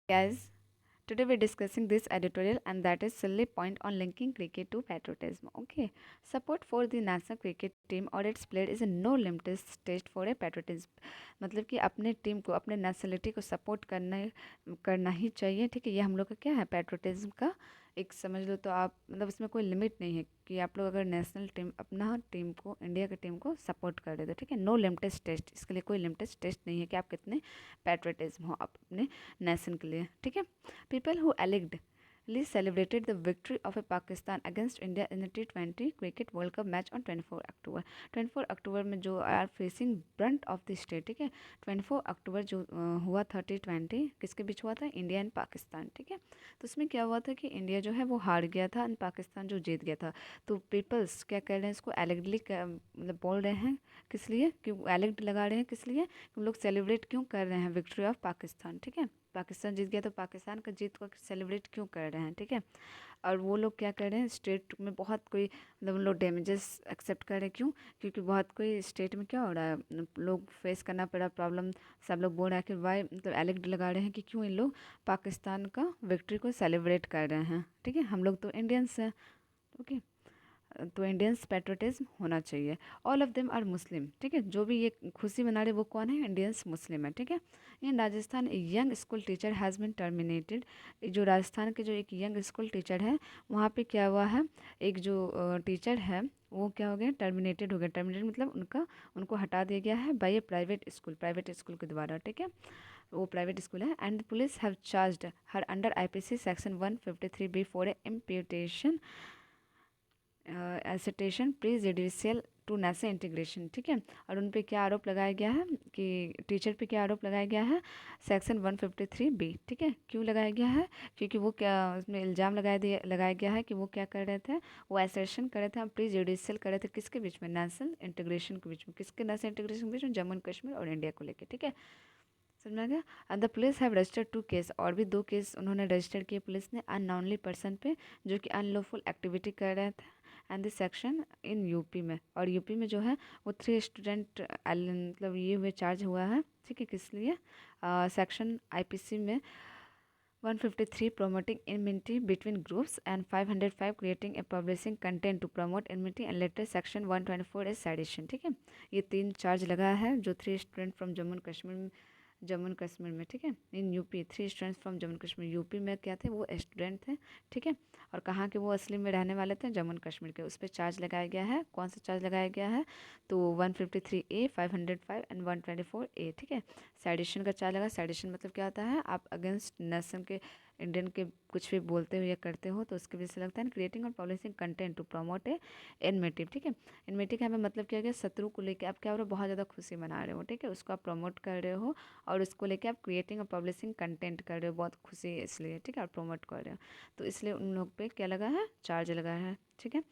Guys, today we're discussing this editorial and that is silly point on linking cricket to patriotism. Okay, support for the national cricket team or its player is a no limited taste for a patriotism. मतलब कि अपने team को अपने nationality को support करना ही चाहिए। ठीक है, ये हम लोग का क्या है, पेट्रोटिज्म का एक समझ लो। तो आप मतलब उसमें कोई लिमिट नहीं है कि आप लोग अगर नेशनल टीम अपना टीम को इंडिया की टीम को सपोर्ट कर रहे हो। ठीक है, नो लिमिटेड टेस्ट, इसके लिए कोई लिमिटेड टेस्ट नहीं है कि आप कितने पेट्रोटिज्म हो अपने नेशन के लिए। ठीक है, people who allegedly celebrated the victory of a Pakistan against India in the T20 Cricket World Cup match on 24 अक्टूबर। 24 अक्टूबर में जो are facing brunt of the state. ठीक है, 24 अक्टूबर जो हुआ था T20 किसके बीच हुआ था, इंडिया एंड पाकिस्तान। ठीक है, तो उसमें क्या हुआ था कि इंडिया जो है वो हार गया था एंड पाकिस्तान जो जीत गया था। तो पीपल्स क्या कर रहे हैं, इसको एलिगली मतलब बोल रहे हैं, किस लिए, क्यों एलिग्ड लगा रहे हैं, किस लिए, हम लोग सेलिब्रेट क्यों कर रहे हैं विक्ट्री ऑफ पाकिस्तान। ठीक है, पाकिस्तान जीत गया तो पाकिस्तान का जीत को सेलिब्रेट क्यों कर रहे हैं। ठीक है, और वो लोग क्या कर रहे हैं, स्टेट में बहुत कोई मतलब उन लोग डैमेजेस एक्सेप्ट कर रहे हैं, क्यों, क्योंकि बहुत कोई स्टेट में क्या हो रहा है, लोग फेस करना पड़ा प्रॉब्लम। सब लोग बोल रहे हैं कि वाई मतलब एलिग्ड लगा रहे हैं कि क्यों इन लोग पाकिस्तान का विक्ट्री को सेलिब्रेट कर रहे हैं। ठीक है, हम लोग तो इंडियंस हैं। ओके, तो इंडियंस पेट्रोटिज्म होना चाहिए। All of them are Muslim. ठीक है, जो भी ये खुशी मना रहे वो कौन है, इंडियंस मुस्लिम है। ठीक है, in Rajasthan a young school teacher has been terminated. जो राजस्थान के जो एक यंग स्कूल टीचर है, वहाँ पे क्या हुआ है, एक जो टीचर है वो क्या हो गया, टर्मिनेटेड हो गया। टर्मिनेटेड मतलब उनको हटा दिया गया है बाय ए प्राइवेट स्कूल के द्वारा। ठीक है, वो प्राइवेट स्कूल है and police have charged her under IPC section 153B for a imputation assertion prejudicial to national integration. ठीक है, और उन पे क्या आरोप लगाया गया है कि टीचर पे क्या आरोप लगाया गया है, सेक्शन 153B। ठीक है, क्यों लगाया गया है, क्योंकि वो क्या उसमें इल्ज़ाम लगाया गया है कि वो क्या कर रहे थे, वो एसेशन कर रहे थे, प्री जुडिशियल कर रहे थे, किसके बीच में, नेशनल इंटीग्रेशन के बीच में। किसके नेशनल इंटीग्रेशन के बीच में, जम्मू एंड कश्मीर और इंडिया को लेकर। ठीक है, समझ में आ गया। And the police have registered 2 case, और भी 2 केस उन्होंने रजिस्टर किए पुलिस ने अननोनली पर्सन पे जो कि अनलॉफुल एक्टिविटी कर रहे थे and this section in UP में। और यूपी में जो है वो 3 स्टूडेंट मतलब ये हुए चार्ज हुआ है। ठीक है, किस लिए, सेक्शन आईपीसी में 153 promoting enmity between groups and 505 creating a publishing content to promote enmity and later section 124 is sedition। ठीक है, ये 3 चार्ज लगा है जो 3 student from Jammu and Kashmir में। ठीक है, in UP 3 students from Jammu and Kashmir, UP में क्या थे, वो स्टूडेंट थे। ठीक है, और कहाँ के वो असली में रहने वाले थे, जम्मू एंड कश्मीर के। उस पर चार्ज लगाया गया है, कौन सा चार्ज लगाया गया है, तो 153A 505 एंड 124A। ठीक है, सेडिशन का चार्ज लगा। सेडिशन मतलब क्या होता है, आप अगेंस्ट नेशन के इंडियन के कुछ भी बोलते हो या करते हो तो उसके वजह से लगता है क्रिएटिंग और publishing content to promote a enmity. ठीक है, एनमेटिव का हमें मतलब क्या हो गया, शत्रु को लेकर आप क्या हो रहे हो, बहुत ज़्यादा खुशी मना रहे हो। ठीक है, उसको आप प्रमोट कर रहे हो और उसको लेके आप क्रिएटिंग और पब्लिशिंग कंटेंट कर रहे हो, बहुत खुशी है इसलिए। ठीक है, और प्रमोट कर रहे हो, तो इसलिए उन लोग पे क्या लगा है, चार्ज लगा है। ठीक है,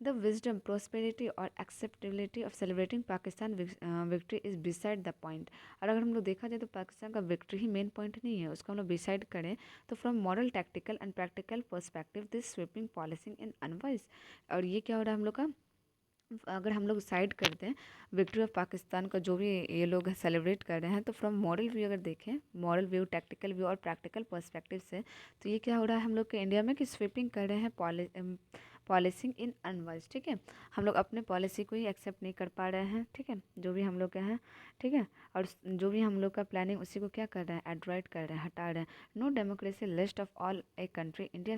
द विजडम प्रोस्पेरिटी और acceptability of celebrating Pakistan victory is beside the point. और अगर हम लोग देखा जाए तो पाकिस्तान का विक्ट्री ही मेन पॉइंट नहीं है, उसको हम लोग डिसाइड करें तो from moral tactical and practical perspective this sweeping policing in unwise. और ये क्या हो रहा है हम लोग का, अगर हम लोग साइड करते हैं विक्ट्री ऑफ पाकिस्तान का जो भी ये लोग सेलिब्रेट कर रहे हैं, तो फ्रॉम मॉरल व्यू अगर देखें, मॉरल व्यू, टैक्टिकल व्यू और प्रैक्टिकल पर्सपेक्टिव से, तो ये क्या हो रहा है हम लोग के इंडिया में कि स्वीपिंग कर रहे हैं पॉलिसिंग इन अनवाइज। ठीक है, हम लोग अपने पॉलिसी को ही एक्सेप्ट नहीं कर पा रहे हैं। ठीक है, जो भी हम लोग के हैं। ठीक है, और जो भी हम लोग का प्लानिंग उसी को क्या कर रहे हैं, एड्रॉइड कर रहे हैं, हटा रहे हैं। No democracy list of all a country India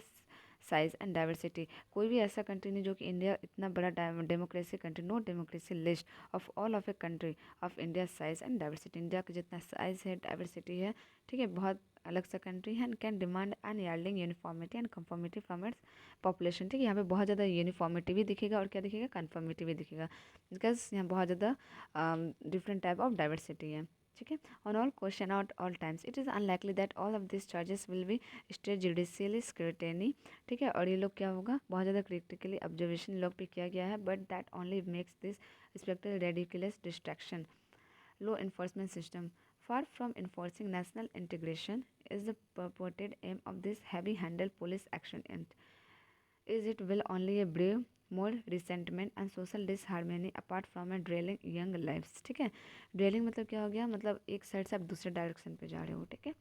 size and diversity. कोई भी ऐसा कंट्री नहीं जो कि इंडिया इतना बड़ा democracy country, no democracy list of all of a country of India size and diversity. India का जितना साइज है, डाइवर्सिटी है, ठीक है, बहुत अलग सा कंट्री है, and can demand unyielding uniformity and conformity from its population. ठीक है, यहाँ पे बहुत ज़्यादा यूनिफॉर्मिटी भी दिखेगा और क्या दिखेगा, कन्फर्मिटी भी दिखेगा, बिकॉज यहाँ बहुत ज़्यादा डिफरेंट टाइप ऑफ डाइवर्सिटी है। ठीक है, on all question out all times it is unlikely that all of this charges will be state judicially scrutiny. ठीक है, और ये लोग क्या होगा, बहुत ज़्यादा क्रिटिकली ऑब्जर्वेशन लोग पे किया गया है, but that only makes this respected ridiculous distraction low enforcement system. Far from enforcing national integration is the purported aim of this heavy-handed police action and is it will only a brew more resentment and social disharmony apart from a draining young lives। ठीक है, ड्रेलिंग मतलब क्या हो गया, मतलब एक side से आप दूसरे डायरेक्शन पे जा रहे हो। ठीक है,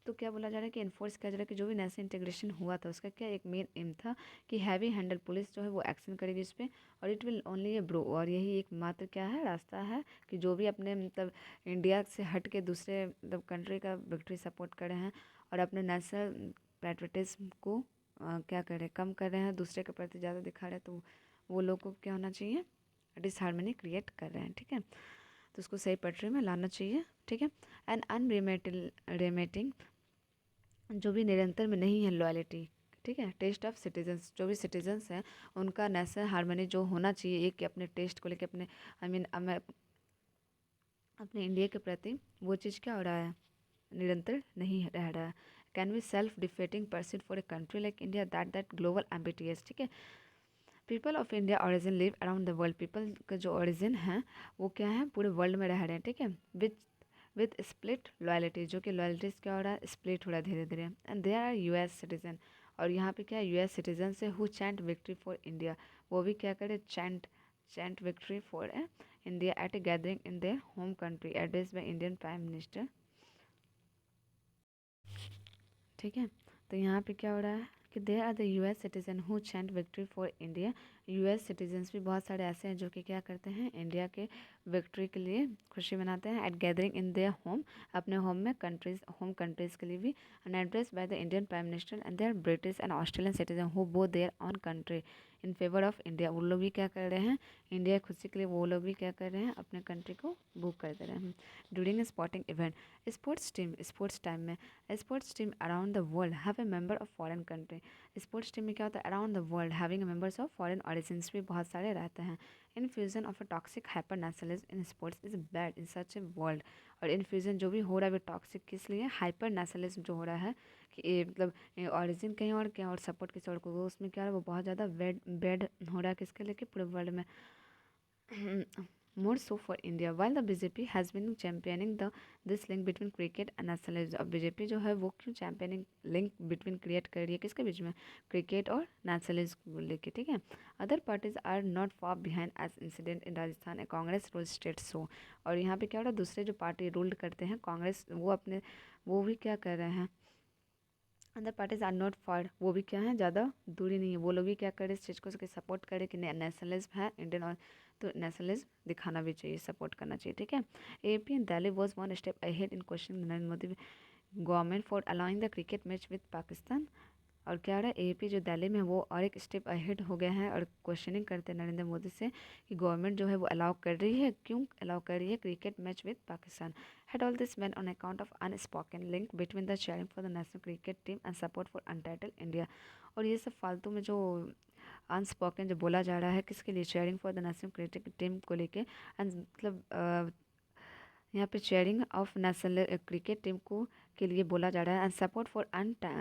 तो क्या बोला जा रहा है कि इन्फोर्स किया जा रहा है कि जो भी नेशनल इंटीग्रेशन हुआ था उसका क्या एक मेन एम था कि हैवी हैंडल पुलिस जो है वो एक्शन करेगी इस पर, और it will only A bro, और यही एक मात्र क्या है रास्ता है कि जो भी अपने मतलब इंडिया से हट के दूसरे मतलब कंट्री का विक्ट्री सपोर्ट कर रहे हैं और अपने नेशनल पैट्रियटिज्म को क्या कर रहे हैं, कम कर रहे हैं, दूसरे के प्रति ज़्यादा दिखा रहे हैं, तो वो लोग को क्या होना चाहिए, डिसहार्मनी क्रिएट कर रहे हैं, ठीक है। तो उसको सही पटरी में लाना चाहिए, ठीक है। एंड अनरेमेटिंग जो भी निरंतर में नहीं है लॉयल्टी, ठीक है। टेस्ट ऑफ सिटीजन्स, जो भी सिटीजन्स हैं उनका नेशनल हार्मनी जो होना चाहिए एक कि अपने टेस्ट को लेकर अपने आई मीन अपने इंडिया के प्रति वो चीज़ क्या हो रहा है, निरंतर नहीं रह रहा है। Can be self defeating pursuit for a country like India that global ambitious, ठीक है। People of India origin live around the world, people का जो ओरिजिन है वो क्या है, पूरे वर्ल्ड में रह रहे हैं, ठीक है। विथ स्प्लिट लॉयल्टी, जो कि लॉयल्टीज क्या हो रहा है, स्प्लिट हो रहा है धीरे धीरे। And there are US citizen, और यहाँ पे क्या है यूएस सिटीजन से who chant victory for India, वो भी क्या करे, chant chant victory for India at a gathering in their home country address by Indian prime minister, ठीक है। तो यहाँ पे क्या हो रहा है कि there are the US citizen who chant victory for India, US citizens भी बहुत सारे ऐसे हैं जो कि क्या करते हैं, इंडिया के विक्ट्री के लिए खुशी मनाते हैं। At gathering in their home, अपने होम में कंट्रीज, होम कंट्रीज़ के लिए भी। And address by the Indian prime minister and their British and Australian citizen who both their on country in favour of India, वो लोग भी क्या कर रहे हैं, इंडिया की खुशी के लिए वो लोग भी क्या कर रहे हैं, अपने कंट्री को बुक कर दे रहे हैं। During sporting event, sports team, sports time में sports team around the world have a member of foreign country, sports team में क्या होता है, around the world having members of foreign origins भी बहुत सारे रहते हैं। Infusion of a toxic hyper nationalism in sports is bad in such a world, और इन्फ्यूजन जो भी हो रहा है वो टॉक्सिक किस लिए, हाइपर नेशनलिज्म जो हो रहा है कि ये मतलब ऑरिजिन कहीं और क्या और सपोर्ट किसी और को, वो उसमें क्या है वो बहुत ज़्यादा बैड बैड हो रहा है किसके लेके, पूरे वर्ल्ड में। More so for India, while the BJP has been championing this link between cricket and nationalism, अब बीजेपी जो है वो क्यों चैम्पियनिंग लिंक बिटवीन क्रिएट कर रही है किसके बीच में, क्रिकेट और नेशनलिज्म को लेके, ठीक है। Other parties are not far behind as incident in Rajasthan a Congress rule state so, और यहाँ पे क्या हो रहा है, दूसरे जो पार्टी रूल करते हैं कांग्रेस, वो अपने वो भी क्या कर रहे हैं, other parties are not far, वो भी क्या है ज़्यादा दूरी नहीं है, वो लोग भी क्या करें इस चीज़ को सपोर्ट करें कि नेशनलिज्म है इंडियन, और तो नेशनलिज्म दिखाना भी चाहिए, सपोर्ट करना चाहिए, ठीक है। AP and Delhi was one step ahead in question Narendra Modi government for allowing the cricket match with Pakistan, और क्या हो रहा है एपी जो दिल्ली में वो और एक स्टेप अहेड हो गए हैं और क्वेश्चनिंग करते हैं नरेंद्र मोदी से कि गवर्नमेंट जो है वो अलाउ कर रही है, क्यों अलाउ कर रही है cricket match with Pakistan. Had all this man on account of unspoken link between the chairing for the national cricket team and support for अनटाइटल India, और ये सब फालतू में जो अनस्पोकन जो बोला जा रहा है किसके लिए, cheering for the national cricket team को लेके, एंड मतलब यहाँ पे cheering of national cricket team को के लिए बोला जा रहा है, and support for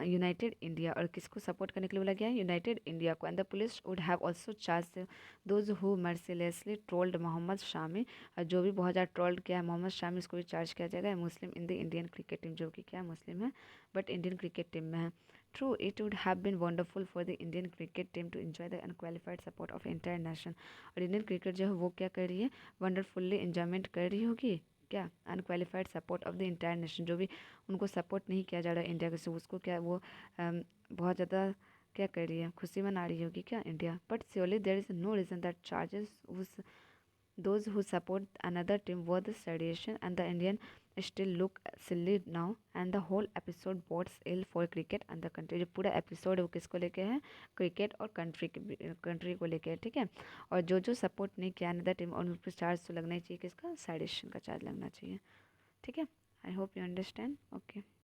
united India, और किसको सपोर्ट करने के लिए बोला गया है, यूनाइटेड इंडिया को। And the police would have also charge those who mercilessly trolled Mohammed Shami, और जो भी बहुत ज़्यादा ट्रोल्ड किया है मोहम्मद शामी, इसको भी चार्ज किया जाएगा, Muslim in the Indian cricket team, जो कि क्या है मुस्लिम है बट इंडियन क्रिकेट टीम में है। True, it would have been wonderful for the Indian cricket team to enjoy the unqualified support of entire nation, और इंडियन क्रिकेट जो है वो क्या कर रही है, वंडरफुल्ली इंजॉयमेंट कर रही होगी क्या, unqualified support of the entire nation, जो भी उनको सपोर्ट नहीं किया जा रहा है इंडिया के से, उसको क्या वो बहुत ज़्यादा क्या कर रही है, खुशी मना रही होगी क्या India. But surely there is no reason that charges those who support another team were the sedition, and the Indian still look silly now, and the whole episode bodes ill for cricket and the country, जो पूरा episode है वो किसको लेके है, cricket और country को लेके है, ठीक है। और जो जो सपोर्ट नहीं किया अनदर टीम, और उन पर चार्ज तो लगना ही चाहिए, किसका, सेडिशन का चार्ज लगना चाहिए, ठीक है। I hope you understand, okay.